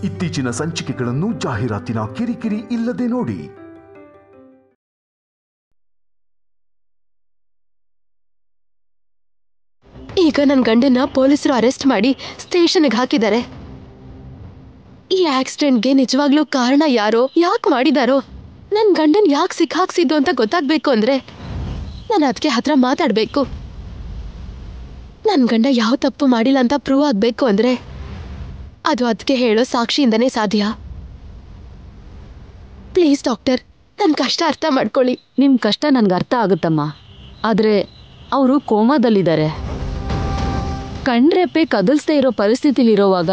ಇತ್ತೀಚಿನ ಸಂಚಿಕೆಗಳನ್ನು ಜಾಹೀರಾತಿನ ಕಿರಿಕಿರಿ ಇಲ್ಲದೆ ನೋಡಿ. ಈಗ ನನ್ನ ಗಂಡನ ಪೊಲೀಸರು ಅರೆಸ್ಟ್ ಮಾಡಿ ಸ್ಟೇಷನ್ಗೆ ಹಾಕಿದ್ದಾರೆ. ಈ ಆಕ್ಸಿಡೆಂಟ್ಗೆ ನಿಜವಾಗ್ಲೂ ಕಾರಣ ಯಾರೋ, ಯಾಕೆ ಮಾಡಿದಾರೋ, ನನ್ನ ಗಂಡನ್ ಯಾಕೆ ಸಿಕ್ಕಾಕ್ಸಿದ್ದು ಅಂತ ಗೊತ್ತಾಗ್ಬೇಕು ಅಂದ್ರೆ ನಾನು ಅದಕ್ಕೆ ಹತ್ರ ಮಾತಾಡಬೇಕು. ನನ್ನ ಗಂಡ ಯಾವ ತಪ್ಪು ಮಾಡಿಲ್ಲ ಅಂತ ಪ್ರೂವ್ ಆಗಬೇಕು ಅಂದ್ರೆ ಅದು ಅದಕ್ಕೆ ಹೇಳೋ ಸಾಕ್ಷಿಯಿಂದನೇ ಸಾಧ್ಯ. ಪ್ಲೀಸ್ ಡಾಕ್ಟರ್, ನನ್ನ ಕಷ್ಟ ಅರ್ಥ ಮಾಡ್ಕೊಳ್ಳಿ. ನಿಮ್ಮ ಕಷ್ಟ ನನಗೆ ಅರ್ಥ ಆಗುತ್ತಮ್ಮ, ಆದರೆ ಅವರು ಕೋಮಾದಲ್ಲಿದ್ದಾರೆ. ಕಣ್ರೆಪ್ಪೆ ಕದಲ್ಸ್ದೇ ಇರೋ ಪರಿಸ್ಥಿತಿಲಿರೋವಾಗ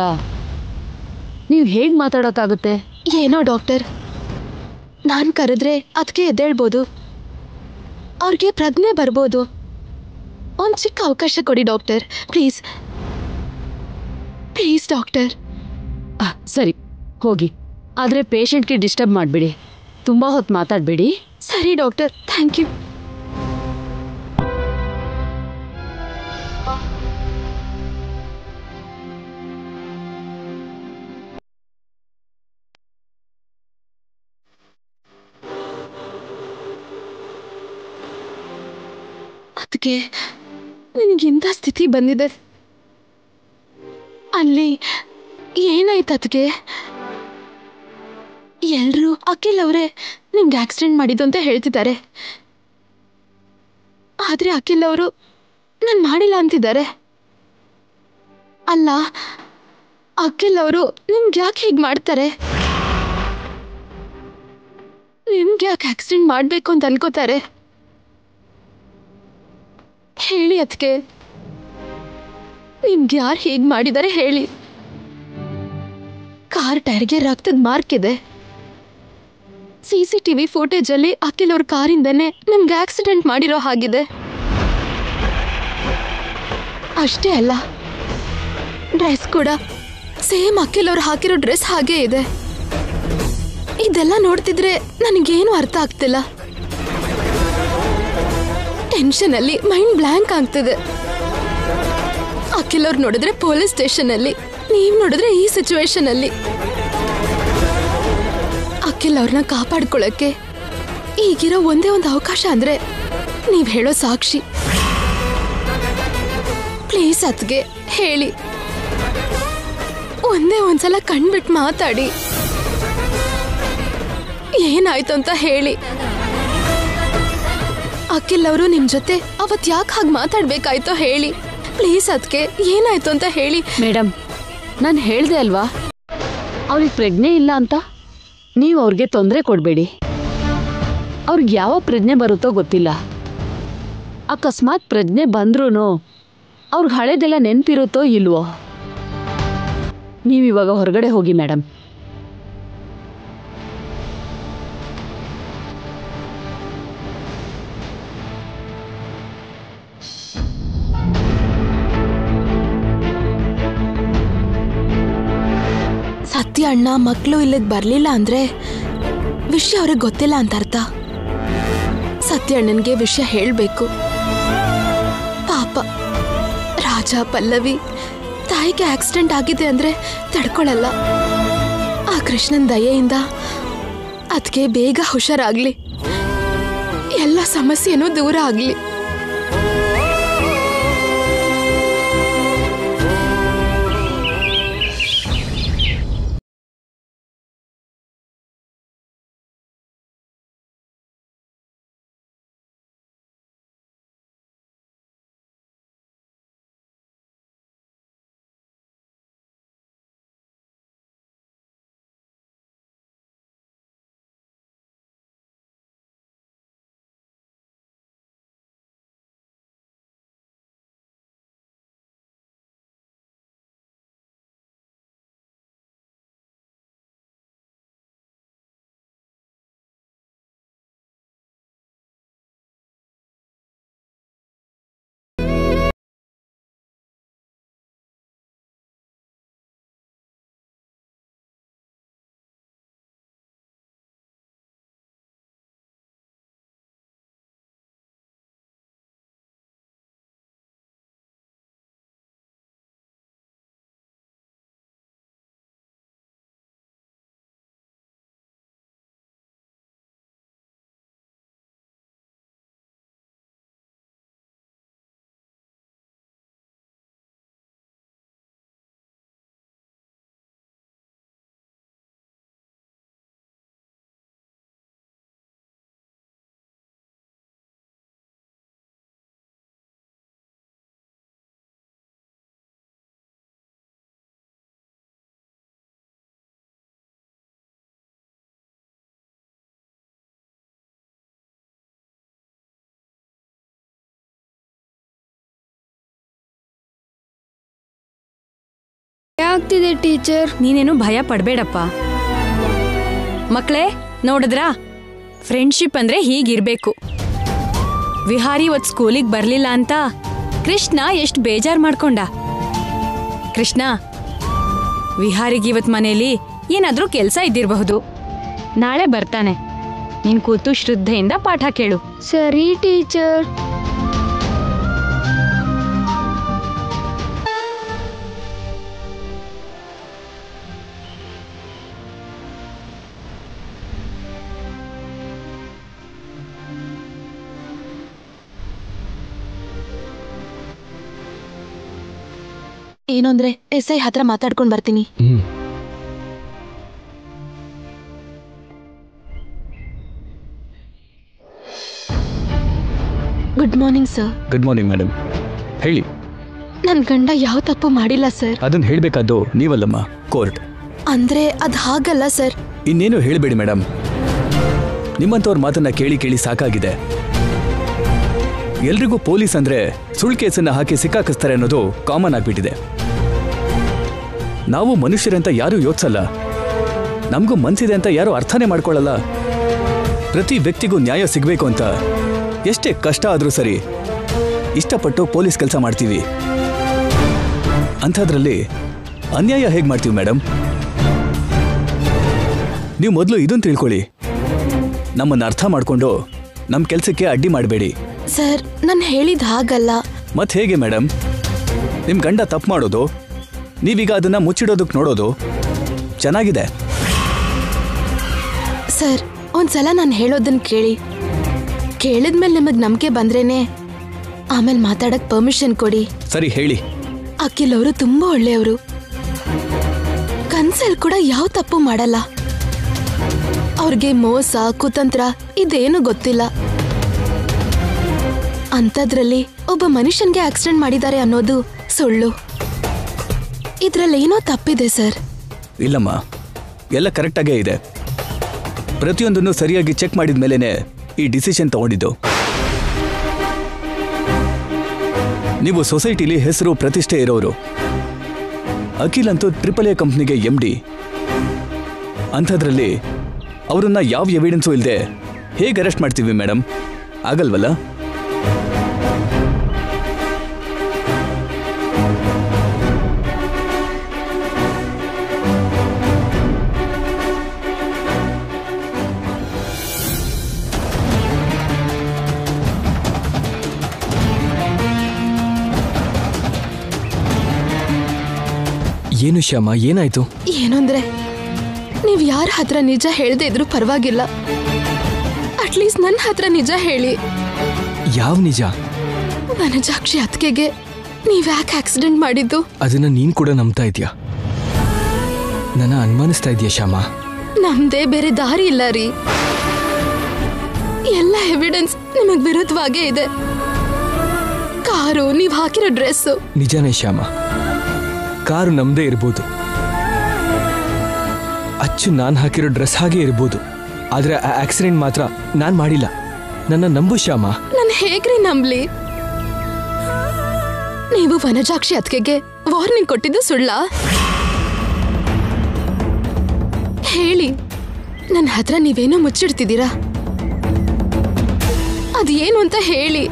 ನೀವು ಹೇಗೆ ಮಾತಾಡೋಕ್ಕಾಗುತ್ತೆ? ಏನೋ ಡಾಕ್ಟರ್, ನಾನು ಕರೆದ್ರೆ ಅದಕ್ಕೆ ಎದ್ದೇಳ್ಬೋದು, ಅವ್ರಿಗೆ ಪ್ರಜ್ಞೆ ಬರ್ಬೋದು. ಒಂದು ಚಿಕ್ಕ ಅವಕಾಶ ಕೊಡಿ ಡಾಕ್ಟರ್, ಪ್ಲೀಸ್ ಪ್ಲೀಸ್ ಡಾಕ್ಟರ್. ಸರಿ ಹೋಗಿ, ಆದರೆ ಪೇಷಂಟ್ಗೆ ಡಿಸ್ಟರ್ಬ್ ಮಾಡಿಬಿಡಿ, ತುಂಬ ಹೊತ್ತು ಮಾತಾಡಬೇಡಿ. ಸರಿ ಡಾಕ್ಟರ್, ಥ್ಯಾಂಕ್ ಯು. ಅದಕ್ಕೆ ನಿನಗಿಂಥ ಸ್ಥಿತಿ ಬಂದಿದೆ. ಅಲ್ಲಿ ಏನಾಯ್ತು ಅದಕ್ಕೆ? ಎಲ್ಲರೂ ಅಖಿಲ್ ಅವರೇ ನಿಮ್ಗೆ ಆಕ್ಸಿಡೆಂಟ್ ಮಾಡಿದ್ದು ಅಂತ ಹೇಳ್ತಿದ್ದಾರೆ, ಆದರೆ ಅಖಿಲ್ ಅವರು ನಾನು ಮಾಡಿಲ್ಲ ಅಂತಿದ್ದಾರೆ. ಅಲ್ಲ, ಅಖಿಲ್ ಅವರು ನಿಮ್ಗೆ ಯಾಕೆ ಹೀಗೆ ಮಾಡ್ತಾರೆ? ನಿಮ್ಗೆ ಯಾಕೆ ಆಕ್ಸಿಡೆಂಟ್ ಮಾಡಬೇಕು ಅಂತ ಅನ್ಕೋತಾರೆ? ಹೇಳಿ ಅದಕ್ಕೆ, ನಿಮ್ಗೆ ಯಾರು ಹೀಗೆ ಮಾಡಿದ್ದಾರೆ ಹೇಳಿ. ಕಾರ್ ಟೈರ್ಗೆ ರಕ್ತದ ಮಾರ್ಕ್ ಇದೆ. CCTV ಫೋಟೇಜಲ್ಲಿ ಅಖಿಲ್ ಅವ್ರ ಕಾರಿಂದನೇ ನಿಮ್ಗೆ ಆಕ್ಸಿಡೆಂಟ್ ಮಾಡಿರೋ ಹಾಗಿದೆ. ಅಷ್ಟೇ ಅಲ್ಲ, ಡ್ರೆಸ್ ಕೂಡ ಸೇಮ್ ಅಖಿಲ್ ಅವ್ರು ಹಾಕಿರೋ ಡ್ರೆಸ್ ಹಾಗೇ ಇದೆ. ಇದೆಲ್ಲ ನೋಡ್ತಿದ್ರೆ ನನಗೇನು ಅರ್ಥ ಆಗ್ತಿಲ್ಲ. ಟೆನ್ಷನಲ್ಲಿ ಮೈಂಡ್ ಬ್ಲ್ಯಾಂಕ್ ಆಗ್ತಿದೆ. ಅಖಿಲ್ ಅವ್ರು ನೋಡಿದ್ರೆ ಪೊಲೀಸ್ ಸ್ಟೇಷನಲ್ಲಿ, ನೀವು ನೋಡಿದ್ರೆ ಈ ಸಿಚುವೇಶನ್ ಅಲ್ಲಿ. ಅಖಿಲ್ ಅವ್ರನ್ನ ಕಾಪಾಡ್ಕೊಳ್ಳಕ್ಕೆ ಈಗಿರೋ ಒಂದೇ ಒಂದು ಅವಕಾಶ ಅಂದ್ರೆ ನೀವ್ ಹೇಳೋ ಸಾಕ್ಷಿ. ಪ್ಲೀಸ್ ಅತ್ಗೆ ಹೇಳಿ, ಒಂದೇ ಒಂದ್ಸಲ ಕಣ್ಬಿಟ್ಟು ಮಾತಾಡಿ. ಏನಾಯ್ತು ಅಂತ ಹೇಳಿ. ಅಖಿಲ್ ಅವರು ನಿಮ್ ಜೊತೆ ಅವತ್ ಯಾಕೆ ಹಾಗೆ ಮಾತಾಡ್ಬೇಕಾಯ್ತೋ ಹೇಳಿ. ಪ್ಲೀಸ್ ಅದಕ್ಕೆ ಏನಾಯ್ತು ಅಂತ ಹೇಳಿ. ಮೇಡಮ್, ನಾನು ಹೇಳ್ದೆ ಅಲ್ವಾ ಅವ್ರಿಗೆ ಪ್ರಜ್ಞೆ ಇಲ್ಲ ಅಂತ. ನೀವು ಅವ್ರಿಗೆ ತೊಂದರೆ ಕೊಡಬೇಡಿ. ಅವ್ರಿಗೆ ಯಾವ ಪ್ರಜ್ಞೆ ಬರುತ್ತೋ ಗೊತ್ತಿಲ್ಲ. ಅಕಸ್ಮಾತ್ ಪ್ರಜ್ಞೆ ಬಂದ್ರೂ ಅವ್ರಿಗೆ ಹಳೇದೆಲ್ಲ ನೆನಪಿರುತ್ತೋ ಇಲ್ವೋ. ನೀವಿವಾಗ ಹೊರಗಡೆ ಹೋಗಿ ಮೇಡಮ್. ಸತ್ಯ ಅಣ್ಣ ಮಕ್ಕಳು ಇಲ್ಲಿಗೆ ಬರಲಿಲ್ಲ ಅಂದ್ರೆ ವಿಷಯ ಅವ್ರಿಗೆ ಗೊತ್ತಿಲ್ಲ ಅಂತ ಅರ್ಥ. ಸತ್ಯ ಅಣ್ಣನಿಗೆ ವಿಷಯ ಹೇಳಬೇಕು. ಪಾಪ ರಾಜ ಪಲ್ಲವಿ ತಾಯಿಗೆ ಆಕ್ಸಿಡೆಂಟ್ ಆಗಿದೆ ಅಂದ್ರೆ ತಡ್ಕೊಳ್ಳಲ್ಲ. ಆ ಕೃಷ್ಣನ್ ದಯೆಯಿಂದ ಅದಕ್ಕೆ ಬೇಗ ಹುಷಾರಾಗ್ಲಿ, ಎಲ್ಲ ಸಮಸ್ಯೆನೂ ದೂರ ಆಗ್ಲಿ. ಆಗ್ತಿದೆ ಟೀಚರ್. ನೀನೇನು ಭಯ ಪಡ್ಬೇಡಪ್ಪ. ಮಕ್ಕಳೇ ನೋಡಿದ್ರಾ, ಫ್ರೆಂಡ್ಶಿಪ್ ಅಂದ್ರೆ ಹೀಗಿರ್ಬೇಕು. ವಿಹಾರಿ ಇವತ್ತು ಸ್ಕೂಲಿಗೆ ಬರ್ಲಿಲ್ಲ ಅಂತ ಕೃಷ್ಣ ಎಷ್ಟು ಬೇಜಾರ್ ಮಾಡ್ಕೊಂಡ. ಕೃಷ್ಣ, ವಿಹಾರಿಗೆ ಇವತ್ತು ಮನೇಲಿ ಏನಾದ್ರೂ ಕೆಲಸ ಇದ್ದಿರಬಹುದು. ನಾಳೆ ಬರ್ತಾನೆ. ನೀನ್ ಕೂತು ಶ್ರದ್ಧೆಯಿಂದ ಪಾಠ ಕೇಳು. ಸರಿ ಟೀಚರ್. ಏನು ಅಂದ್ರೆ SI ಹತ್ರ ಮಾತಾಡ್ಕೊಂಡ್ ಬರ್ತೀನಿ. Good morning sir. Good morning madam. ಹೇಳಿ. ನನ್ ಗಂಡ ಯಾವ ತಪ್ಪು ಮಾಡಿಲ್ಲ ಸರ್. ಅದನ್ನ ಹೇಳ್ಬೇಕಾದ್ದು ನೀವಲ್ಲಮ್ಮ, ಕೋರ್ಟ್. ಅಂದ್ರೆ ಅದ್ ಹಾಗಲ್ಲ ಸರ್. ಇನ್ನೇನು ಹೇಳಬೇಡಿ ಮೇಡಮ್. ನಿಮ್ಮಂತವ್ರ ಮಾತನ್ನ ಕೇಳಿ ಕೇಳಿ ಸಾಕಾಗಿದೆ. ಎಲ್ರಿಗೂ ಪೊಲೀಸ್ ಅಂದ್ರೆ ಸುಳ್ಳು ಕೇಸನ್ನ ಹಾಕಿ ಸಿಕ್ಕಾಕಿಸ್ತಾರೆ ಅನ್ನೋದು ಕಾಮನ್ ಆಗ್ಬಿಟ್ಟಿದೆ. ನಾವು ಮನುಷ್ಯರಂತ ಯಾರೂ ಯೋಚಿಸಲ್ಲ. ನಮಗೂ ಮನ್ಸಿದೆ ಅಂತ ಯಾರೂ ಅರ್ಥನೇ ಮಾಡ್ಕೊಳ್ಳಲ್ಲ. ಪ್ರತಿ ವ್ಯಕ್ತಿಗೂ ನ್ಯಾಯ ಸಿಗಬೇಕು ಅಂತ ಎಷ್ಟೇ ಕಷ್ಟ ಆದ್ರೂ ಸರಿ ಇಷ್ಟಪಟ್ಟು ಪೊಲೀಸ್ ಕೆಲಸ ಮಾಡ್ತೀವಿ. ಅಂಥದ್ರಲ್ಲಿ ಅನ್ಯಾಯ ಹೇಗೆ ಮಾಡ್ತೀವಿ ಮೇಡಮ್? ನೀವು ಮೊದಲು ಇದನ್ನು ತಿಳ್ಕೊಳ್ಳಿ. ನಮ್ಮನ್ನು ಅರ್ಥ ಮಾಡಿಕೊಂಡು ನಮ್ಮ ಕೆಲಸಕ್ಕೆ ಅಡ್ಡಿ ಮಾಡಬೇಡಿ. ಸರ್, ನಾನು ಹೇಳಿದ ಹಾಗಲ್ಲ. ಮತ್ತೆ ಹೇಗೆ ಮೇಡಮ್? ನಿಮ್ಮ ಗಂಡ ತಪ್ಪು ಮಾಡೋದು, ನೀವೀಗ ಅದನ್ನ ಮುಚ್ಚಿಡೋದಕ್ಕೆ ನೋಡೋದು ಚೆನ್ನಾಗಿದೆ. ಸರ್, ಒಂದ್ಸಲ ನಾನು ಹೇಳೋದನ್ನ ಕೇಳಿ. ಕೇಳಿದ್ಮೇಲೆ ನಿಮಗ್ ನಂಬಿಕೆ ಬಂದ್ರೇನೆ ಆಮೇಲೆ ಮಾತಾಡಕ್ ಪರ್ಮಿಷನ್ ಕೊಡಿ. ಸರಿ, ಹೇಳಿ. ಅಖಿಲ್ ಅವರು ತುಂಬಾ ಒಳ್ಳೆಯವರು. ಕನ್ಸಲ್ ಕೂಡ ಯಾವ ತಪ್ಪು ಮಾಡಲ್ಲ. ಅವ್ರಿಗೆ ಮೋಸ ಕುತಂತ್ರ ಇದೇನು ಗೊತ್ತಿಲ್ಲ. ಅಂಥದ್ರಲ್ಲಿ ಒಬ್ಬ ಮನುಷ್ಯನ್ಗೆ ಆಕ್ಸಿಡೆಂಟ್ ಮಾಡಿದ್ದಾರೆ ಅನ್ನೋದು ಸುಳ್ಳು. ಇದ್ರಲ್ಲಿ ಏನೋ ತಪ್ಪಿದೆ ಸರ್. ಇಲ್ಲಮ್ಮ, ಎಲ್ಲ ಕರೆಕ್ಟಾಗೇ ಇದೆ. ಪ್ರತಿಯೊಂದನ್ನು ಸರಿಯಾಗಿ ಚೆಕ್ ಮಾಡಿದ ಮೇಲೇನೆ ಈ ಡಿಸಿಷನ್ ತಗೊಂಡಿದ್ದು. ನೀವು ಸೊಸೈಟಿಲಿ ಹೆಸರು ಪ್ರತಿಷ್ಠೆ ಇರೋರು. ಅಖಿಲ್ ಅಂತೂ AAA ಕಂಪ್ನಿಗೆ MD. ಅಂಥದ್ರಲ್ಲಿ ಅವರನ್ನ ಯಾವ ಎವಿಡೆನ್ಸು ಇಲ್ಲದೆ ಹೇಗೆ ಅರೆಸ್ಟ್ ಮಾಡ್ತೀವಿ ಮೇಡಮ್? ಆಗಲ್ವಲ್ಲ? ಏನು ಶ್ಯಾಮ, ಏನಾಯ್ತು? ಏನಂದ್ರೆ ನೀವ್ ಯಾರ ಹತ್ರ ನಿಜ ಹೇಳ್ದೆ ಇದ್ರು ಪರವಾಗಿಲ್ಲ. ಅಟ್ಲೀಸ್ಟ್ ನನ್ನ ಹತ್ರ ನಿಜ ಹೇಳಿ. ಯಾವ ನಿಜ? ವನಜಾಕ್ಷಿ ಅತ್ತಿಗೆಗೆ ನೀವ್ ಯಾಕೆ ಆಕ್ಸಿಡೆಂಟ್ ಮಾಡಿದ್ದು? ಅದನ್ನ ನೀನ್ ಕೂಡ ನಂಬ್ತಾ ಇದ್ಯಾ? ನನ್ನ ಅನುಮಾನಿಸ್ತಾ ಇದೆಯಾ ಶ್ಯಾಮ? ನಮ್ದೇ ಬೇರೆ ದಾರಿ ಇಲ್ಲ ರೀ. ಎಲ್ಲ ಎವಿಡೆನ್ಸ್ ನಿಮಗ್ ವಿರುದ್ಧವಾಗೇ ಇದೆ. ಕಾರು, ನೀವ್ ಹಾಕಿರೋ ಡ್ರೆಸ್. ನಿಜಾನೇ ಶ್ಯಾಮ, ಕಾರು ನಮ್ದೇ ಇರ್ಬೋದು. ಅಚ್ಚು ನಾನ್ ಹಾಕಿರೋ ಡ್ರೆಸ್ ಹಾಗೆ ಇರ್ಬೋದು. ಆದ್ರೆ ಆ ಆಕ್ಸಿಡೆಂಟ್ ಮಾತ್ರ ನಾನ್ ಮಾಡಿಲ್ಲ. ನನ್ನ ನಂಬು ಶ್ಯಾಮ. ನಾನು ಹೇಗ್ರಿ ನಂಬ್ಲಿ? ನೀವು ವನಜಾಕ್ಷಿ ಅತ್ತಿಗೆಗೆ ವಾರ್ನಿಂಗ್ ಕೊಟ್ಟಿದ್ದು ಸುಳ್ಳ? ಹೇಳಿ, ನನ್ನ ಹತ್ರ ನೀವೇನೋ ಮುಚ್ಚಿಡ್ತಿದ್ದೀರಾ. ಅದೇನು ಅಂತ ಹೇಳಿ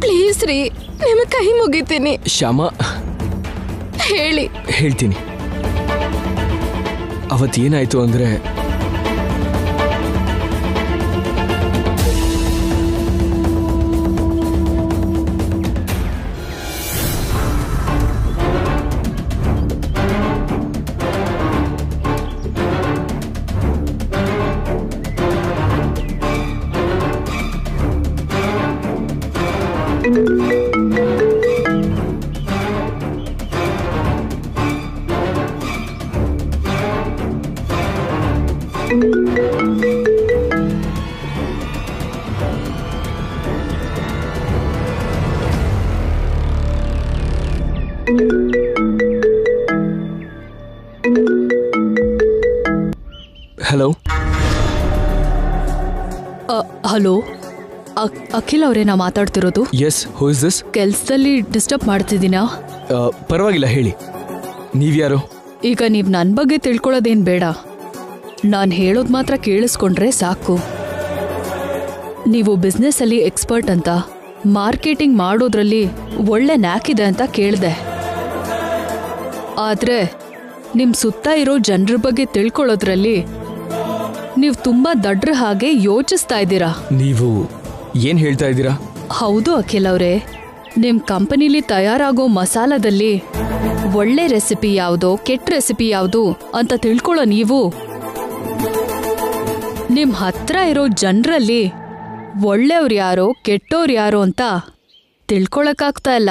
ಪ್ಲೀಸ್ ರೀ, ನಿಮ್ಮ ಕೈ ಮುಗಿತೀನಿ. ಶ್ಯಾಮ, ಹೇಳಿ. ಹೇಳ್ತೀನಿ. ಅವತ್ತೇನಾಯ್ತು ಅಂದ್ರೆ, ಹಲೋ ಹಲೋ, ಅಖಿಲ್ ಅವರೇನಾ ಮಾತಾಡ್ತಿರೋದು? Yes, who is this? ಕೆಲ್ಸದಲ್ಲಿ ಡಿಸ್ಟರ್ಬ್ ಮಾಡ್ತಿದ್ದೀನಾ? ಪರವಾಗಿಲ್ಲ, ಹೇಳಿ. ನೀವ್ಯಾರು? ಈಗ ನೀವು ನನ್ನ ಬಗ್ಗೆ ತಿಳ್ಕೊಳ್ಳೋದೇನು ಬೇಡ. ನಾನು ಹೇಳೋದು ಮಾತ್ರ ಕೇಳಿಸ್ಕೊಂಡ್ರೆ ಸಾಕು. ನೀವು ಬಿಸ್ನೆಸ್ಸಲ್ಲಿ ಎಕ್ಸ್ಪರ್ಟ್ ಅಂತ, ಮಾರ್ಕೆಟಿಂಗ್ ಮಾಡೋದ್ರಲ್ಲಿ ಒಳ್ಳೆ ನ್ಯಾಕ್ ಇದೆ ಅಂತ ಕೇಳಿದೆ. ಆದರೆ ನಿಮ್ಮ ಸುತ್ತ ಇರೋ ಜನರ ಬಗ್ಗೆ ತಿಳ್ಕೊಳ್ಳೋದ್ರಲ್ಲಿ ನೀವು ತುಂಬ ದಡ್ರ ಹಾಗೆ ಯೋಚಿಸ್ತಾ ಇದ್ದೀರಾ. ನೀವು ಏನ್ ಹೇಳ್ತಾ ಇದ್ದೀರಾ? ಹೌದು ಅಖಿಲ್ ಅವರೇ, ನಿಮ್ಮ ಕಂಪನಿಲಿ ತಯಾರಾಗೋ ಮಸಾಲದಲ್ಲಿ ಒಳ್ಳೆ ರೆಸಿಪಿ ಯಾವುದು, ಕೆಟ್ಟ ರೆಸಿಪಿ ಯಾವುದು ಅಂತ ತಿಳ್ಕೊಳ್ಳೋ ನೀವು ನಿಮ್ಮ ಹತ್ರ ಇರೋ ಜನರಲ್ಲಿ ಒಳ್ಳೆಯವ್ರು ಯಾರೋ ಕೆಟ್ಟವ್ರು ಯಾರೋ ಅಂತ ತಿಳ್ಕೊಳಕ್ಕಾಗ್ತಾ ಇಲ್ಲ.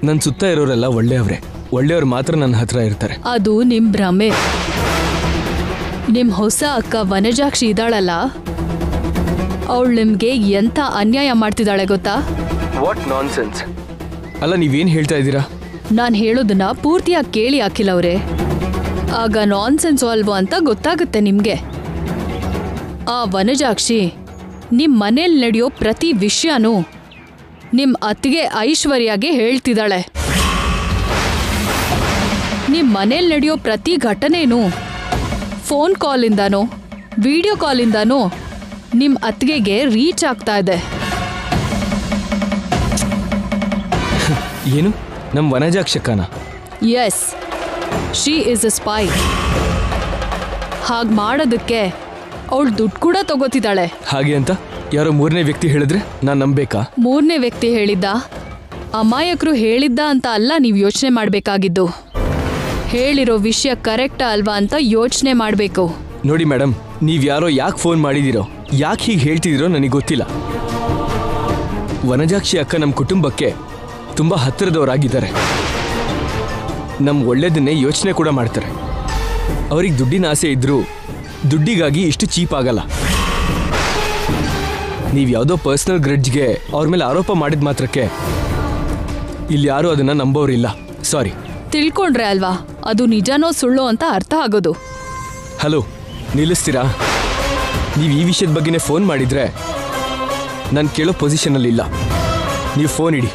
ನನ್ನ ಸುತ್ತ ಇರೋರೆಲ್ಲ ಒಳ್ಳೆಯವ್ರೆ. ಒಳ್ಳೆಯವ್ರು ಮಾತ್ರ ನನ್ನ ಹತ್ರ ಇರ್ತಾರೆ. ಅದು ನಿಮ್ ಭ್ರಮೆ. ನಿಮ್ ಹೊಸ ಅಕ್ಕ ವನಜಾಕ್ಷಿ ಇದ್ದಾಳಲ್ಲ, ಅವಳು ನಿಮ್ಗೆ ಎಂಥ ಅನ್ಯಾಯ ಮಾಡ್ತಿದ್ದಾಳೆ ಗೊತ್ತಾ? What nonsense? ಅಲ್ಲ, ನೀವೇನ್ ಹೇಳ್ತಾ ಇದ್ದೀರಾ? ನಾನು ಹೇಳೋದನ್ನ ಪೂರ್ತಿಯಾಗಿ ಕೇಳಿ ಅಖಿಲ್ ಅವರೇ, ಆಗ ನಾನ್ಸೆನ್ಸ್ ಅಲ್ವೋ ಅಂತ ಗೊತ್ತಾಗುತ್ತೆ ನಿಮ್ಗೆ. ಆ ವನಜಾಕ್ಷಿ ನಿಮ್ ಮನೇಲಿ ನಡೆಯೋ ಪ್ರತಿ ವಿಷಯನೂ ನಿಮ್ ಅತ್ತಿಗೆ ಐಶ್ವರ್ಯಾಗೆ ಹೇಳ್ತಿದ್ದಾಳೆ. ನಿಮ್ ಮನೇಲಿ ನಡೆಯೋ ಪ್ರತಿ ಘಟನೆನೂ ಫೋನ್ ಕಾಲಿಂದಾನೋ ವಿಡಿಯೋ ಕಾಲಿಂದಾನೋ ನಿಮ್ ಅತ್ತಿಗೆಗೆ ರೀಚ್ ಆಗ್ತಾ ಇದೆ. ಏನು, ನಮ್ ವನಜಾಕ್ಷಕನ? Yes, she is a spy. ಹಾಗೆ ಮಾಡೋದಕ್ಕೆ ಅವಳು ದುಡ್ಡು ಕೂಡ ತಗೋತಿದ್ದಾಳೆ. ಹಾಗೆ ಅಂತ ಯಾರೋ ಮೂರನೇ ವ್ಯಕ್ತಿ ಹೇಳಿದ್ರೆ ನಾನು ನಂಬೇಕಾ? ಮೂರನೇ ವ್ಯಕ್ತಿ ಹೇಳಿದ್ದ, ಅಮಾಯಕರು ಹೇಳಿದ್ದ ಅಂತ ಅಲ್ಲ ನೀವು ಯೋಚನೆ ಮಾಡಬೇಕಾಗಿದ್ದು. ಹೇಳಿರೋ ವಿಷಯ ಕರೆಕ್ಟಾ ಅಲ್ವಾ ಅಂತ ಯೋಚನೆ ಮಾಡಬೇಕು. ನೋಡಿ ಮೇಡಮ್, ನೀವ್ಯಾರೋ ಯಾಕೆ ಫೋನ್ ಮಾಡಿದಿರೋ, ಯಾಕೆ ಹೀಗೆ ಹೇಳ್ತಿದ್ದೀರೋ ನನಗೆ ಗೊತ್ತಿಲ್ಲ. ವನಜಾಕ್ಷಿ ಅಕ್ಕ ನಮ್ಮ ಕುಟುಂಬಕ್ಕೆ ತುಂಬ ಹತ್ತಿರದವರಾಗಿದ್ದಾರೆ. ನಮ್ಮ ಒಳ್ಳೇದನ್ನೇ ಯೋಚನೆ ಕೂಡ ಮಾಡ್ತಾರೆ. ಅವ್ರಿಗೆ ದುಡ್ಡಿನ ಆಸೆ ಇದ್ರೂ ದುಡ್ಡಿಗಾಗಿ ಇಷ್ಟು ಚೀಪ್ ಆಗಲ್ಲ. ನೀವು ಯಾವುದೋ ಪರ್ಸನಲ್ ಗ್ರಡ್ಜ್ಗೆ ಅವ್ರ ಮೇಲೆ ಆರೋಪ ಮಾಡಿದ ಮಾತ್ರಕ್ಕೆ ಇಲ್ಲಿ ಯಾರೂ ಅದನ್ನ ನಂಬೋರಿಲ್ಲ. ಸಾರಿ. ತಿಳ್ಕೊಂಡ್ರೆ ಅಲ್ವಾ ಅದು ನಿಜನೋ ಸುಳ್ಳೋ ಅಂತ ಅರ್ಥ ಆಗೋದು. ಹಲೋ, ನಿಲ್ಲಿಸ್ತೀರಾ? ನೀವು ಈ ವಿಷಯದ ಬಗ್ಗೆನೇ ಫೋನ್ ಮಾಡಿದ್ರೆ ನಾನು ಕೇಳೋ ಪೊಸಿಷನಲ್ಲಿ ಇಲ್ಲ. ನೀವು ಫೋನ್ ಇಡಿ.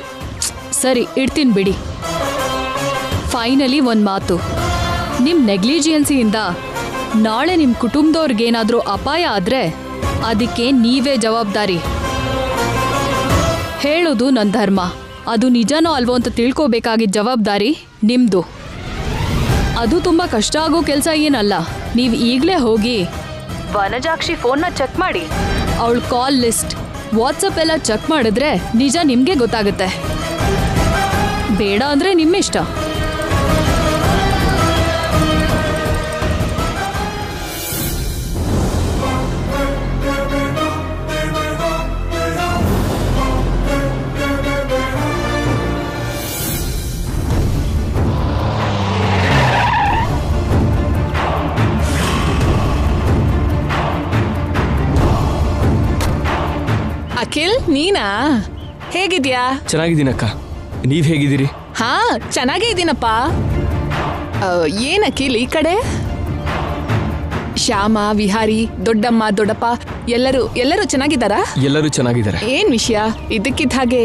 ಸರಿ, ಇಡ್ತೀನಿ ಬಿಡಿ. ಫೈನಲಿ ಒಂದು ಮಾತು, ನಿಮ್ಮ ನೆಗ್ಲಿಜಿಯನ್ಸಿಯಿಂದ ನಾಳೆ ನಿಮ್ಮ ಕುಟುಂಬದವ್ರಿಗೇನಾದರೂ ಅಪಾಯ ಆದರೆ ಅದಕ್ಕೆ ನೀವೇ ಜವಾಬ್ದಾರಿ. ಹೇಳೋದು ನನ್ನ ಧರ್ಮ. ಅದು ನಿಜನೋ ಅಲ್ವೋ ಅಂತ ತಿಳ್ಕೋಬೇಕಾಗಿದ್ದ ಜವಾಬ್ದಾರಿ ನಿಮ್ಮದು. ಅದು ತುಂಬ ಕಷ್ಟ ಆಗೋ ಕೆಲಸ ಏನಲ್ಲ. ನೀವು ಈಗಲೇ ಹೋಗಿ ವನಜಾಕ್ಷಿ ಫೋನ್ನ ಚೆಕ್ ಮಾಡಿ, ಅವಳ ಕಾಲ್ ಲಿಸ್ಟ್, ವಾಟ್ಸಪ್ ಎಲ್ಲ ಚೆಕ್ ಮಾಡಿದ್ರೆ ನಿಜ ನಿಮಗೆ ಗೊತ್ತಾಗುತ್ತೆ. ಬೇಡ ಅಂದರೆ ನಿಮ್ಮಿಷ್ಟ. ಅಖಿಲ್, ನೀನಾ? ಹೇಗಿದ್ಯಾ? ಚೆನ್ನಾಗಿದ್ದೀನಕ್ಕ, ನೀವ್ ಹೇಗಿದ್ದೀರಿ? ಹಾ, ಚೆನ್ನಾಗೇ ಇದ್ದೀನಪ್ಪ. ಏನ್ ಅಖಿಲ್ ಈ ಕಡೆ? ಶ್ಯಾಮ, ವಿಹಾರಿ, ದೊಡ್ಡಮ್ಮ, ದೊಡ್ಡಪ್ಪ ಎಲ್ಲರೂ ಚೆನ್ನಾಗಿದ್ದಾರಾ? ಎಲ್ಲರೂ ಚೆನ್ನಾಗಿದ್ದಾರೆ. ಏನ್ ವಿಷಯ? ಇದಕ್ಕಿದ್ದ ಹಾಗೆ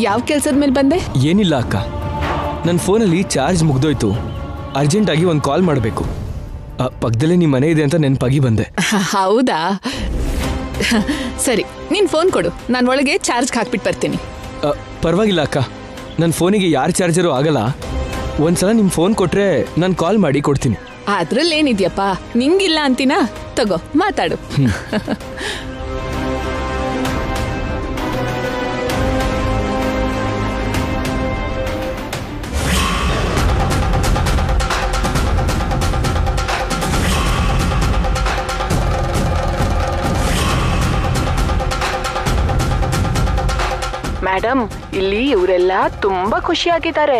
ಯಾವ ಕೆಲ್ಸದ ಮೇಲೆ ಬಂದೆ? ಏನಿಲ್ಲ ಅಕ್ಕ, ನನ್ನ ಫೋನಲ್ಲಿ ಚಾರ್ಜ್ ಮುಗ್ದೋಯ್ತು. ಅರ್ಜೆಂಟಾಗಿ ಒಂದು ಕಾಲ್ ಮಾಡಬೇಕು. ಪಕ್ಕದಲ್ಲೇ ನಿಮ್ಮ ಮನೆ ಇದೆ ಅಂತ ನೆನಪಾಗಿ ಬಂದೆ. ಹೌದಾ? ಸರಿ, ನೀನ್ ಫೋನ್ ಕೊಡು, ನಾನು ಒಳಗೆ ಚಾರ್ಜ್ ಹಾಕ್ಬಿಟ್ಟು ಬರ್ತೀನಿ. ಪರವಾಗಿಲ್ಲ ಅಕ್ಕ, ನನ್ನ ಫೋನಿಗೆ ಯಾರ ಚಾರ್ಜರು ಆಗಲ್ಲ. ಒಂದ್ಸಲ ನಿಮ್ಮ ಫೋನ್ ಕೊಟ್ರೆ ನಾನು ಕಾಲ್ ಮಾಡಿ ಕೊಡ್ತೀನಿ. ಅದ್ರಲ್ಲೇನಿದ್ಯಪ್ಪ, ನಿಂಗಿಲ್ಲ ಅಂತೀನಾ? ತಗೋ, ಮಾತಾಡು. ಮೇಡಮ್, ಇಲ್ಲಿ ಇವರೆಲ್ಲ ತುಂಬಾ ಖುಷಿಯಾಗಿದ್ದಾರೆ.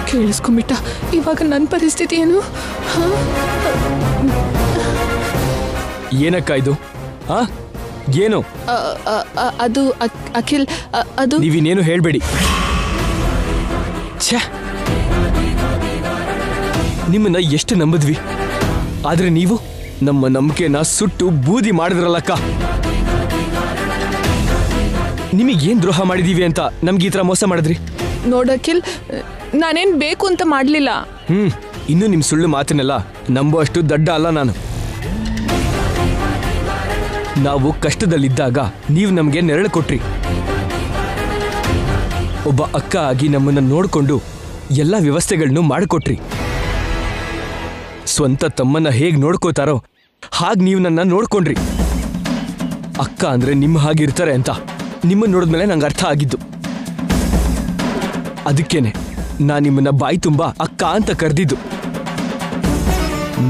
ಕೇಳಿಸ್ಕೊಂಬಿಟ್ಟ. ಇವಾಗ ನನ್ನ ಪರಿಸ್ಥಿತಿ ಏನು? ಏನಕ್ಕ ಇದು? ಏನು? ಅದು ಅಖಿಲ್, ಅದು ನೀವಿನ್ನೇನು ಹೇಳ್ಬೇಡಿ. ನಿಮ್ಮನ್ನ ಎಷ್ಟು ನಂಬಿದ್ವಿ, ಆದ್ರೆ ನೀವು ನಮ್ಮ ನಂಬಿಕೆನ ಸುಟ್ಟು ಬೂದಿ ಮಾಡಿದ್ರಲ್ಲಕ್ಕ. ನಿಮಗೇನ್ ದ್ರೋಹ ಮಾಡಿದೀವಿ ಅಂತ ನಮ್ಗೆ ಈ ತರ ಮೋಸ ಮಾಡಿದ್ರಿ? ನೋಡಕಿಲ್, ನಾನೇನ್ ಬೇಕು ಅಂತ ಮಾಡ್ಲಿಲ್ಲ. ಇನ್ನು ನಿಮ್ ಸುಳ್ಳು ಮಾತನ್ನೆಲ್ಲ ನಂಬುವಷ್ಟು ದಡ್ಡ ಅಲ್ಲ ನಾನು. ನಾವು ಕಷ್ಟದಲ್ಲಿದ್ದಾಗ ನೀವು ನಮ್ಗೆ ನೆರಳು ಕೊಟ್ರಿ. ಒಬ್ಬ ಅಕ್ಕ ಆಗಿ ನಮ್ಮನ್ನ ನೋಡ್ಕೊಂಡು ಎಲ್ಲ ವ್ಯವಸ್ಥೆಗಳನ್ನು ಮಾಡಿಕೊಟ್ರಿ. ಸ್ವಂತ ತಮ್ಮನ್ನ ಹೇಗ್ ನೋಡ್ಕೋತಾರೋ ಹಾಗೆ ನೀವು ನನ್ನ ನೋಡ್ಕೊಂಡ್ರಿ. ಅಕ್ಕ ಅಂದ್ರೆ ನಿಮ್ಮ ಹಾಗಿರ್ತಾರೆ ಅಂತ ನಿಮ್ಮನ್ನ ನೋಡಿದ್ಮೇಲೆ ನಂಗೆ ಅರ್ಥ ಆಗಿದ್ದು. ಅದಕ್ಕೇನೆ ನಾನು ನಿಮ್ಮನ್ನ ಬಾಯಿ ತುಂಬಾ ಅಕ್ಕ ಅಂತ ಕರೆದಿದ್ದು.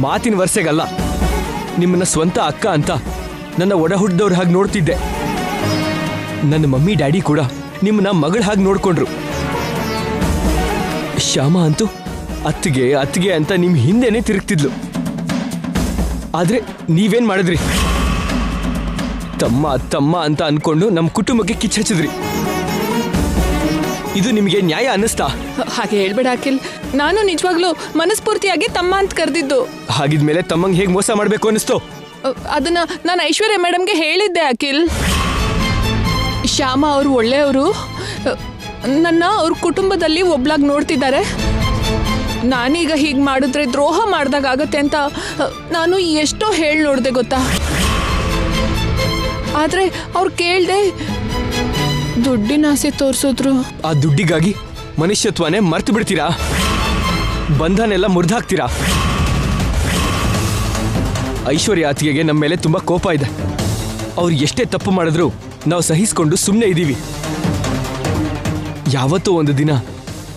ಮಾತಿನ ವರ್ಷಗಲ್ಲ, ನಿಮ್ಮನ್ನ ಸ್ವಂತ ಅಕ್ಕ ಅಂತ ನನ್ನ ಒಡ ಹುಟ್ಟಿದವ್ರ ಹಾಗೆ ನೋಡ್ತಿದ್ದೆ. ನನ್ನ ಮಮ್ಮಿ ಡ್ಯಾಡಿ ಕೂಡ ನಿಮ್ಮನ್ನ ಮಗಳ ಹಾಗೆ ನೋಡ್ಕೊಂಡ್ರು. ಶ್ಯಾಮ ಅಂತೂ ಅತ್ತಿಗೆ ಅತ್ತಿಗೆ ಅಂತ ನಿಮ್ ಹಿಂದೆನೆ ತಿರುಗ್ತಿದ್ಲು. ಆದ್ರೆ ನೀವೇನ್ ಮಾಡಿದ್ರಿ? ತಮ್ಮ ತಮ್ಮ ಅಂತ ಅನ್ಕೊಂಡು ನಮ್ಮ ಕುಟುಂಬಕ್ಕೆ ಕಿಚ್ಚಚ್ಚಿದ್ರಿ. ಇದು ನಿಮಗೆ ನ್ಯಾಯ ಅನ್ನಿಸ್ತಾ? ಹಾಗೆ ಹೇಳ್ಬೇಡ ಅಖಿಲ್, ನಾನು ನಿಜವಾಗ್ಲೂ ಮನಸ್ಫೂರ್ತಿಯಾಗಿ ತಮ್ಮ ಅಂತ ಕರೆದಿದ್ದು. ಹಾಗಿದ್ಮೇಲೆ ತಮ್ಮಂಗೆ ಹೇಗೆ ಮೋಸ ಮಾಡ್ಬೇಕು ಅನ್ನಿಸ್ತು? ಅದನ್ನ ನಾನು ಐಶ್ವರ್ಯ ಮೇಡಮ್ಗೆ ಹೇಳಿದ್ದೆ ಅಖಿಲ್. ಶ್ಯಾಮ ಅವರು ಒಳ್ಳೆಯವರು, ನನ್ನ ಅವ್ರ ಕುಟುಂಬದಲ್ಲಿ ಒಬ್ಳಾಗಿ ನೋಡ್ತಿದ್ದಾರೆ. ನಾನೀಗ ಹೀಗೆ ಮಾಡಿದ್ರೆ ದ್ರೋಹ ಮಾಡ್ದಾಗತ್ತೆ ಅಂತ ನಾನು ಎಷ್ಟೋ ಹೇಳಿ ನೋಡಿದೆ ಗೊತ್ತಾ. ಆದ್ರೆ ಅವ್ರು ಕೇಳ್ದೆ ದುಡ್ಡಿನ ಆಸೆ ತೋರಿಸಿದ್ರು. ಆ ದುಡ್ಡಿಗಾಗಿ ಮನುಷ್ಯತ್ವನೇ ಮರ್ತು ಬಿಡ್ತೀರಾ? ಬಂಧನೆಲ್ಲ ಮುರಿದಾಕ್ತೀರಾ? ಐಶ್ವರ್ಯ ಅತ್ತಿಗೆಗೆ ನಮ್ಮ ಮೇಲೆ ತುಂಬಾ ಕೋಪ ಇದೆ. ಅವ್ರು ಎಷ್ಟೇ ತಪ್ಪು ಮಾಡಿದ್ರು ನಾವು ಸಹಿಸ್ಕೊಂಡು ಸುಮ್ಮನೆ ಇದ್ದೀವಿ. ಯಾವತ್ತೋ ಒಂದು ದಿನ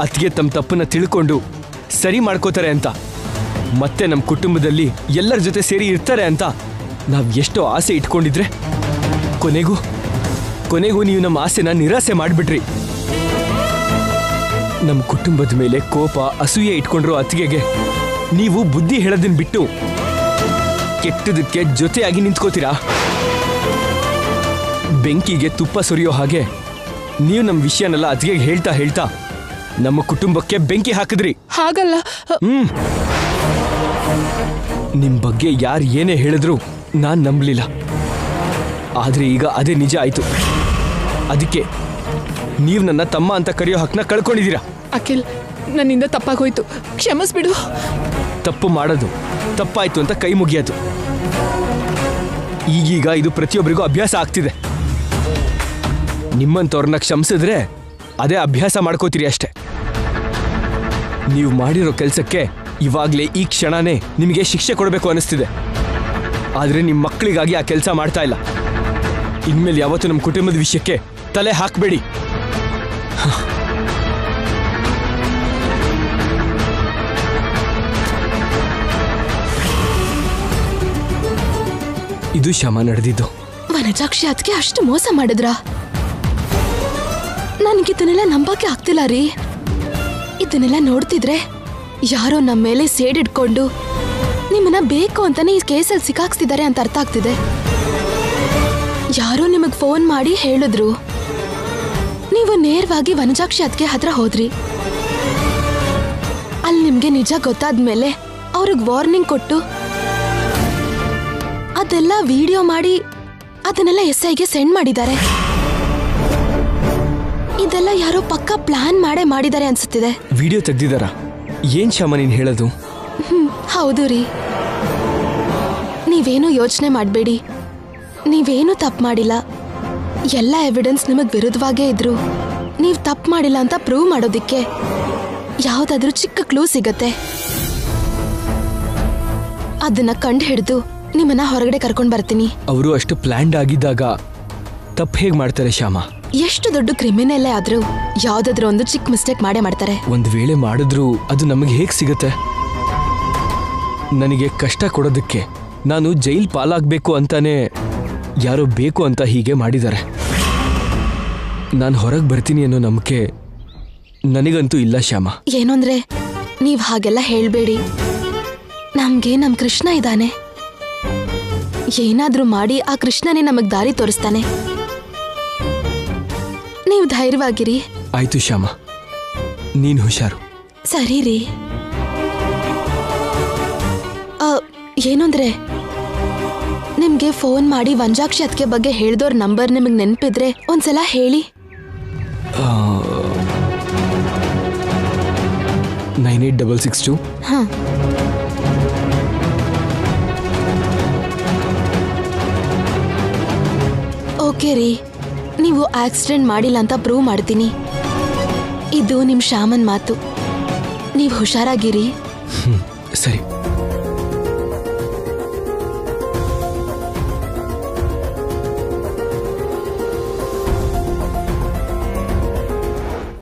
ಅತ್ತಿಗೆ ತಮ್ಮ ತಪ್ಪನ್ನ ತಿಳ್ಕೊಂಡು ಸರಿ ಮಾಡ್ಕೋತಾರೆ ಅಂತ, ಮತ್ತೆ ನಮ್ಮ ಕುಟುಂಬದಲ್ಲಿ ಎಲ್ಲರ ಜೊತೆ ಸೇರಿ ಇರ್ತಾರೆ ಅಂತ ನಾವು ಎಷ್ಟೋ ಆಸೆ ಇಟ್ಕೊಂಡಿದ್ರೆ ಕೊನೆಗೂ ನೀವು ನಮ್ಮ ಆಸೆನ ನಿರಾಸೆ ಮಾಡಿಬಿಟ್ರಿ. ನಮ್ಮ ಕುಟುಂಬದ ಮೇಲೆ ಕೋಪ ಅಸೂಯೆ ಇಟ್ಕೊಂಡ್ರು ಅತ್ತಿಗೆಗೆ ನೀವು ಬುದ್ಧಿ ಹೇಳೋದನ್ನ ಬಿಟ್ಟು ಕೆಟ್ಟದಕ್ಕೆ ಜೊತೆಯಾಗಿ ನಿಂತ್ಕೋತೀರಾ? ಬೆಂಕಿಗೆ ತುಪ್ಪ ಸುರಿಯೋ ಹಾಗೆ ನೀವು ನಮ್ಮ ವಿಷಯನೆಲ್ಲ ಅತ್ತಿಗೆಗೆ ಹೇಳ್ತಾ ನಮ್ಮ ಕುಟುಂಬಕ್ಕೆ ಬೆಂಕಿ ಹಾಕಿದ್ರಿ. ಹಾಗಲ್ಲ. ನಿಮ್ ಬಗ್ಗೆ ಯಾರು ಏನೇ ಹೇಳಿದ್ರು ನಾನ್ ನಂಬಲಿಲ್ಲ. ಆದ್ರೆ ಈಗ ಅದೇ ನಿಜ ಆಯ್ತು. ಅದಕ್ಕೆ ನೀವು ನನ್ನ ತಮ್ಮ ಅಂತ ಕರೆಯೋ ಹಕ್ಕನ್ನ ಕಳ್ಕೊಂಡಿದ್ದೀರಾ. ಅಖಿಲ್, ನನ್ನಿಂದ ತಪ್ಪಾಗೋಯ್ತು, ಕ್ಷಮಿಸ್ಬಿಡು. ತಪ್ಪು ಮಾಡೋದು ತಪ್ಪಾಯ್ತು ಅಂತ ಕೈ ಮುಗಿಯೋದು ಈಗೀಗ ಇದು ಪ್ರತಿಯೊಬ್ಬರಿಗೂ ಅಭ್ಯಾಸ ಆಗ್ತಿದೆ. ನಿಮ್ಮಂತವ್ರನ್ನ ಕ್ಷಮಿಸಿದ್ರೆ ಅದೇ ಅಭ್ಯಾಸ ಮಾಡ್ಕೋತೀರಿ ಅಷ್ಟೆ. ನೀವು ಮಾಡಿರೋ ಕೆಲಸಕ್ಕೆ ಇವಾಗಲೇ ಈ ಕ್ಷಣನೇ ನಿಮಗೆ ಶಿಕ್ಷೆ ಕೊಡಬೇಕು ಅನಿಸ್ತಿದೆ. ಆದ್ರೆ ನಿಮ್ಮ ಮಕ್ಕಳಿಗಾಗಿ ಆ ಕೆಲಸ ಮಾಡ್ತಾ ಇಲ್ಲ. ಇನ್ಮೇಲೆ ಯಾವತ್ತೂ ನಮ್ಮ ಕುಟುಂಬದ ವಿಷಯಕ್ಕೆ ತಲೆ ಹಾಕಬೇಡಿ. ಇದು ಶ್ಯಾಮ ನಡೆದಿದ್ದು. ವನಜಾಕ್ಷಿ ಅದಕ್ಕೆ ಅಷ್ಟು ಮೋಸ ಮಾಡಿದ್ರ? ನನಗಿದನ್ನೆಲ್ಲ ನಂಬಕ್ಕೆ ಆಗ್ತಿಲ್ಲ ರೀ. ಇದನ್ನೆಲ್ಲ ನೋಡ್ತಿದ್ರೆ ಯಾರೋ ನಮ್ಮ ಮೇಲೆ ಸೇಡಿಡ್ಕೊಂಡು ನಿಮ್ಮನ್ನ ಬೇಕು ಅಂತಾನೆ ಈ ಕೇಸಲ್ಲಿ ಸಿಕ್ಕಾಕ್ಸ್ತಿದ್ದಾರೆ ಅಂತ ಅರ್ಥ ಆಗ್ತಿದೆ. ಯಾರೋ ನಿಮಗ್ ಫೋನ್ ಮಾಡಿ ಹೇಳಿದ್ರು, ನೀವು ನೇರವಾಗಿ ವನಜಾಕ್ಷಿ ಅದಕ್ಕೆ ಹತ್ರ ಹೋದ್ರಿ. ಅಲ್ಲಿ ನಿಮ್ಗೆ ನಿಜ ಗೊತ್ತಾದ್ಮೇಲೆ ಅವ್ರಿಗೆ ವಾರ್ನಿಂಗ್ ಕೊಟ್ಟು ಅದೆಲ್ಲ ವಿಡಿಯೋ ಮಾಡಿ ಅದನ್ನೆಲ್ಲ SIಗೆ ಸೆಂಡ್ ಮಾಡಿದ್ದಾರೆ. ಇದೆಲ್ಲ ಯಾರೋ ಪಕ್ಕ ಪ್ಲಾನ್ ಮಾಡಿದ್ದಾರೆ ಅನ್ಸುತ್ತಿದೆ. ವಿಡಿಯೋ ತೆಗ್ದಿದಾರ? ಏನ್ ಶ್ಯಾಮ ನೀನ್ ಹೇಳೋದು? ಹೌದು ರೀ. ನೀವೇನು ಯೋಚನೆ ಮಾಡಬೇಡಿ, ನೀವೇನು ತಪ್ಪು ಮಾಡಿಲ್ಲ. ಎಲ್ಲ ಎವಿಡೆನ್ಸ್ ನಿಮಗ್ ವಿರುದ್ಧವಾಗೇ ಇದ್ರು. ನೀವು ತಪ್ಪು ಮಾಡಿಲ್ಲ ಅಂತ ಪ್ರೂವ್ ಮಾಡೋದಿಕ್ಕೆ ಯಾವ್ದಾದ್ರೂ ಚಿಕ್ಕ ಕ್ಲೂ ಸಿಗತ್ತೆ. ಅದನ್ನ ಕಂಡು ಹಿಡಿದು ನಿಮ್ಮನ್ನ ಹೊರಗಡೆ ಕರ್ಕೊಂಡ್ ಬರ್ತೀನಿ. ಅವರು ಅಷ್ಟು ಪ್ಲಾನ್ಡ್ ಆಗಿದ್ದಾಗ ತಪ್ಪು ಹೇಗ್ ಮಾಡ್ತಾರೆ ಶ್ಯಾಮ? ಎಷ್ಟು ದೊಡ್ಡ ಕ್ರಿಮಿನಲ್ಲೇ ಆದ್ರೂ ಯಾವ್ದಾದ್ರೂ ಒಂದು ಚಿಕ್ಕ ಮಿಸ್ಟೇಕ್ ಮಾಡೇ ಮಾಡ್ತಾರೆ. ಒಂದ್ ವೇಳೆ ಮಾಡಿದ್ರು ಅದು ನಮಗೆ ಹೇಗ್ ಸಿಗತ್ತೆ? ನನಗೆ ಕಷ್ಟ ಕೊಡೋದಕ್ಕೆ ನಾನು ಜೈಲ್ ಪಾಲಾಗಬೇಕು ಅಂತಾನೆ ಯಾರೋ ಬೇಕು ಅಂತ ಹೀಗೆ ಮಾಡಿದ್ದಾರೆ. ನಾನು ಹೊರಗೆ ಬರ್ತೀನಿ ಅನ್ನೋ ನಂಬಿಕೆ ನನಗಂತೂ ಇಲ್ಲ ಶ್ಯಾಮ. ಏನಂದ್ರೆ ನೀವ್ ಹಾಗೆಲ್ಲ ಹೇಳ್ಬೇಡಿ. ನಮ್ಗೆ ನಮ್ ಕೃಷ್ಣ ಇದ್ದಾನೆ. ಏನಾದ್ರೂ ಮಾಡಿ ಆ ಕೃಷ್ಣನೇ ನಮಗ್ ದಾರಿ ತೋರಿಸ್ತಾನೆ. ನೀವು ಧೈರ್ಯವಾಗಿರಿ. ಆಯ್ತು ಶ್ಯಾಮ, ನೀನ್ ಹುಷಾರು. ಸರಿ ರೀ. ಏನಂದ್ರೆ ನಿಮ್ಗೆ ಫೋನ್ ಮಾಡಿ ವಂಜಾಕ್ಷಿ ಅತ್ಗೆ ಬಗ್ಗೆ ಹೇಳ್ದೋರ್ ನಂಬರ್ ನಿಮಗೆ ನೆನಪಿದ್ರೆ ಒಂದ್ಸಲ ಹೇಳಿ. 98662. ಹಾ, ಓಕೆ ರೀ. ನೀವು ಆಕ್ಸಿಡೆಂಟ್ ಮಾಡಿಲ್ಲ ಅಂತ ಪ್ರೂವ್ ಮಾಡ್ತೀನಿ. ಇದು ನಿಮ್ ಶ್ಯಾಮನ್ ಮಾತು. ನೀವು ಹುಷಾರಾಗಿರಿ. ಸರಿ.